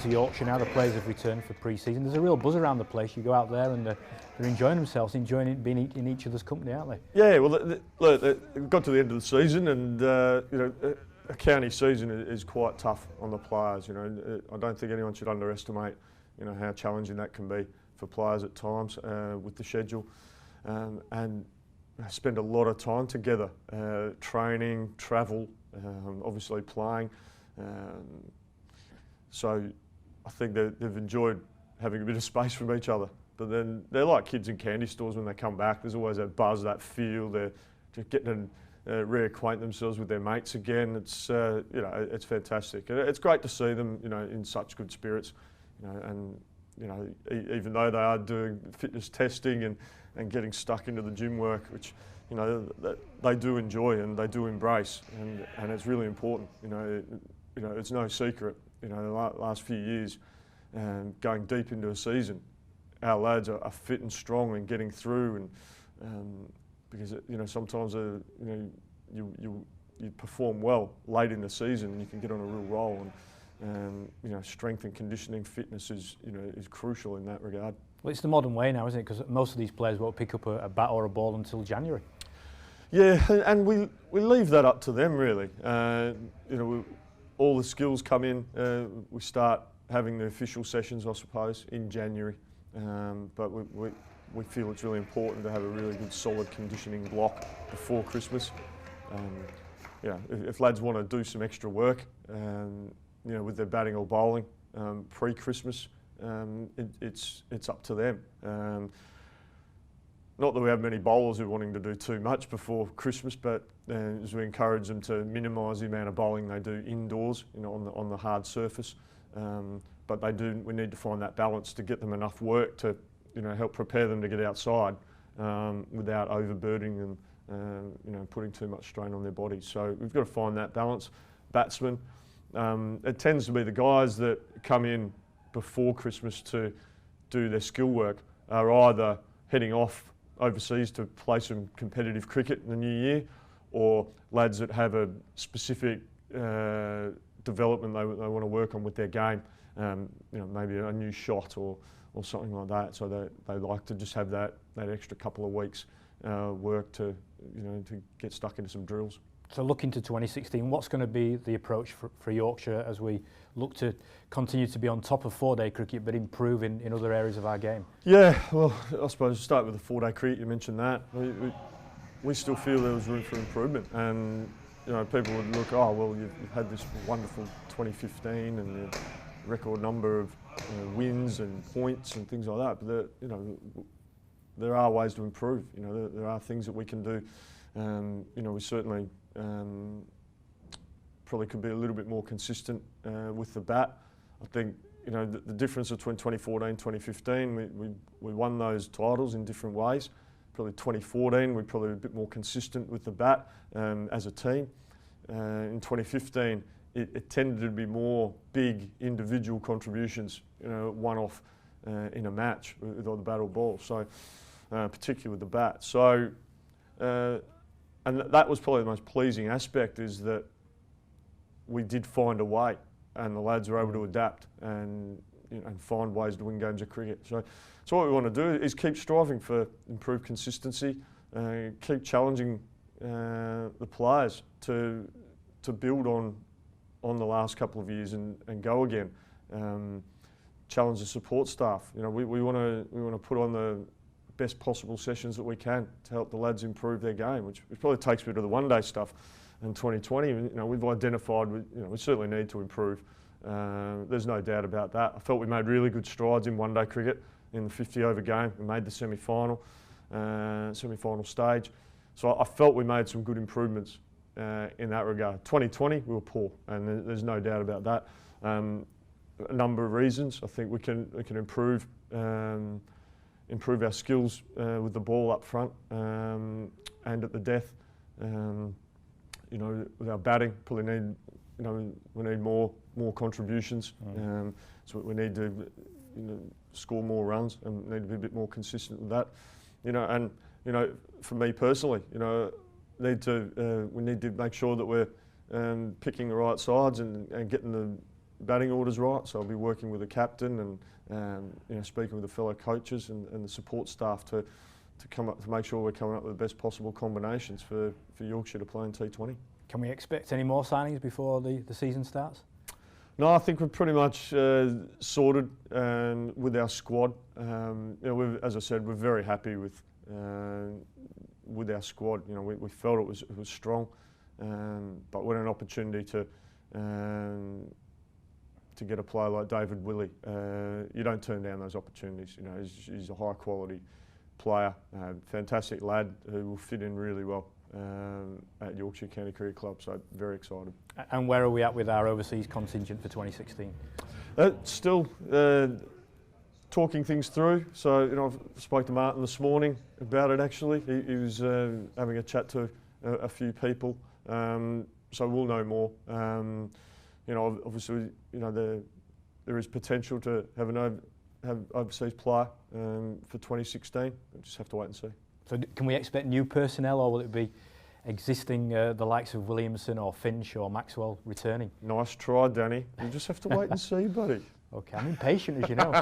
to Yorkshire now. The players have returned for pre-season. There's a real buzz around the place. You go out there and they're enjoying themselves, enjoying it, being in each other's company, aren't they? Yeah, well, look, it got to the end of the season, and you know, a county season is quite tough on the players. You know, I don't think anyone should underestimate, you know, how challenging that can be for players at times with the schedule, and spend a lot of time together, training, travel, obviously playing. So I think they've enjoyed having a bit of space from each other. But then they're like kids in candy stores when they come back. There's always that buzz, that feel. They're just getting to reacquaint themselves with their mates again. It's you know, it's fantastic. It's great to see them, you know, in such good spirits. You know, and you know, even though they are doing fitness testing and getting stuck into the gym work, which, you know, that they do enjoy and they do embrace, and it's really important. You know, it's no secret. You know, the last few years, going deep into a season, our lads are fit and strong and getting through, and because you know, sometimes you know, you perform well late in the season and you can get on a real roll, and you know, strength and conditioning, fitness is, you know, is crucial in that regard. Well, it's the modern way now, isn't it? Because most of these players won't pick up a bat or a ball until January. Yeah, and we leave that up to them, really. You know, all the skills come in. We start having the official sessions, I suppose, in January. But we feel it's really important to have a really good, solid conditioning block before Christmas. You know, if lads want to do some extra work, you know, with their batting or bowling pre-Christmas, it's up to them. Not that we have many bowlers who are wanting to do too much before Christmas, but as we encourage them to minimise the amount of bowling they do indoors, you know, on the hard surface. But we need to find that balance to get them enough work to, you know, help prepare them to get outside without overburdening them, you know, putting too much strain on their bodies. So we've got to find that balance. Batsmen, it tends to be the guys that come in before Christmas to do their skill work are either heading off overseas to play some competitive cricket in the new year, or lads that have a specific development they want to work on with their game, you know, maybe a new shot or something like that. So they like to just have that extra couple of weeks work to, you know, to get stuck into some drills. So looking to 2016, what's going to be the approach for Yorkshire as we look to continue to be on top of four-day cricket but improve in other areas of our game? Yeah, well, I suppose start with the four-day cricket, you mentioned that. We still feel there was room for improvement, and you know, people would look, oh well, you've had this wonderful 2015 and the record number of wins and points and things like that, but you know, there are ways to improve. You know, there are things that we can do. You know, we certainly probably could be a little bit more consistent with the bat. I think, you know, the difference between 2014 and 2015, we won those titles in different ways. Probably 2014, we're probably a bit more consistent with the bat as a team. In 2015, it tended to be more big individual contributions, you know, one-off in a match with either the bat or ball. So, particularly with the bat. So, and that was probably the most pleasing aspect, is that we did find a way, and the lads were able to adapt and, you know, and find ways to win games of cricket. So what we want to do is keep striving for improved consistency, keep challenging the players to build on the last couple of years and go again. Challenge the support staff. You know, we want to put on the best possible sessions that we can to help the lads improve their game, which probably takes me to the one-day stuff. In 2020, you know, we've identified, you know, we certainly need to improve. There's no doubt about that. I felt we made really good strides in one-day cricket in the 50-over game. We made the semi-final stage. So I felt we made some good improvements in that regard. 2020, we were poor, and there's no doubt about that. A number of reasons. I think we can improve our skills with the ball up front and at the death. You know, with our batting, probably need, you know, we need more contributions. So we need to, you know, score more runs and need to be a bit more consistent with that. You know, and you know, for me personally, you know, we need to make sure that we're picking the right sides and getting batting orders right, so I'll be working with the captain and you know, speaking with the fellow coaches and the support staff to make sure we're coming up with the best possible combinations for Yorkshire to play in T20. Can we expect any more signings before the season starts? No, I think we're pretty much sorted with our squad. You know, as I said, we're very happy with our squad. You know, we felt it was strong, but when an opportunity to get a player like David Willey, you don't turn down those opportunities. You know, he's a high quality player, fantastic lad who will fit in really well at Yorkshire County Cricket Club, so very excited. And where are we at with our overseas contingent for 2016? Still talking things through. So, you know, I spoke to Martin this morning about it actually. He was having a chat to a few people, so we'll know more. You know, obviously, you know, there is potential to have an overseas player for 2016. We'll just have to wait and see. So can we expect new personnel, or will it be existing, the likes of Williamson or Finch or Maxwell returning? Nice try, Danny. You just have to wait and see, buddy. Okay, I'm impatient, as you know.